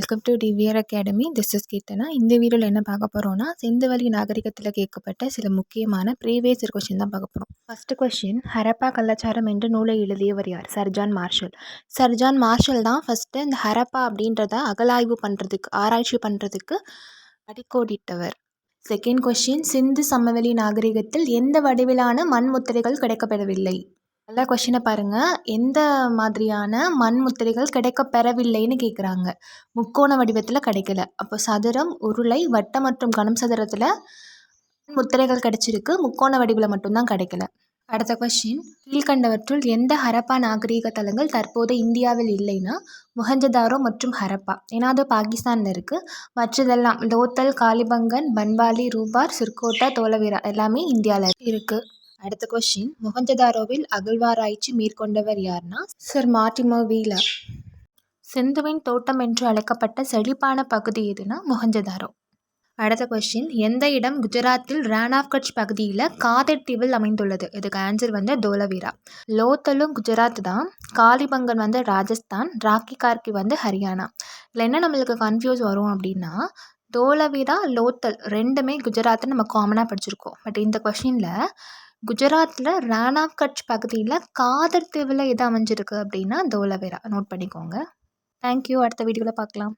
Welcome to TVR academy. This is Keerthana. இந்த வீடியோவில் என்ன பார்க்க போகிறோம்னா, சிந்துவெளி நாகரிகத்தில் கேட்கப்பட்ட சில முக்கியமான ப்ரீவியஸ் இயர் கொஸ்டின் தான் பார்க்க போகிறோம். ஃபஸ்ட்டு கொஸ்டின், ஹரப்பா கலாச்சாரம் என்ற நூலை எழுதியவர் யார்? Sir John Marshall. Sir John Marshall தான் ஃபஸ்ட்டு இந்த ஹரப்பா அப்படின்றத அகலாய்வு பண்ணுறதுக்கு, ஆராய்ச்சி பண்ணுறதுக்கு அடிக்கோடிட்டவர். செகண்ட் கொஸ்டின், சிந்து சமவெளி நாகரிகத்தில் எந்த வடிவிலான மண் முத்திரைகள் கிடைக்கப்பெறவில்லை? நல்ல கொஷினை பாருங்கள். எந்த மாதிரியான மண் முத்திரைகள் கிடைக்கப்பெறவில்லைன்னு கேட்குறாங்க. முக்கோண வடிவத்தில் கிடைக்கல. அப்போ சதுரம், உருளை, வட்டம் மற்றும் கனம் சதுரத்தில் முத்திரைகள் கிடைச்சிருக்கு. முக்கோண வடிவில் மட்டும்தான் கிடைக்கல. அடுத்த கொஷின், கீழ்கண்டவற்றுள் எந்த ஹரப்பா நாகரீக தலங்கள் தற்போது இந்தியாவில் இல்லைன்னா மொஹஞ்சதாரோ மற்றும் ஹரப்பா. ஏன்னா அது பாகிஸ்தானில் இருக்குது. மற்றதெல்லாம் லோத்தல், காலிபங்கன், பன்வாலி, ரூபார், சிர்கோட்டா, தோலவீரா எல்லாமே இந்தியாவில் இருக்குது. அடுத்த கொஸ்டின், மொஹஞ்சதாரோவில் அகழ்வாராய்ச்சி மேற்கொண்டவர் யார்னா சர் மார்டிமோ வீலர். சிந்துவின் தோட்டம் என்று அழைக்கப்பட்ட செழிப்பான பகுதி எதுனா மொஹஞ்சதாரோ. அடுத்த கொஸ்டின், எந்த இடம் குஜராத்தில் ரான் ஆஃப் கட்ச் பகுதியில் காதர் தீவில் அமைந்துள்ளது? இதுக்கு ஆன்சர் தோலவீரா. லோத்தலும் குஜராத் தான், காலிபங்கன் ராஜஸ்தான், ராக்கி கார்கி ஹரியானா. இதில் என்ன நம்மளுக்கு கன்ஃபியூஸ் வரும் அப்படின்னா, தோலவீரா, லோத்தல் ரெண்டுமே குஜராத்னு நம்ம காமனாக படிச்சிருக்கோம். பட் இந்த கொஸ்டினில் குஜராத்தில் ரான் ஆஃப் கட்ச் பகுதியில் காதர் தீவில் எது அமைஞ்சிருக்கு அப்படின்னா தோலவீரா. நோட் பண்ணிக்கோங்க. தேங்க்யூ. அடுத்த வீடியோவில் பார்க்கலாம்.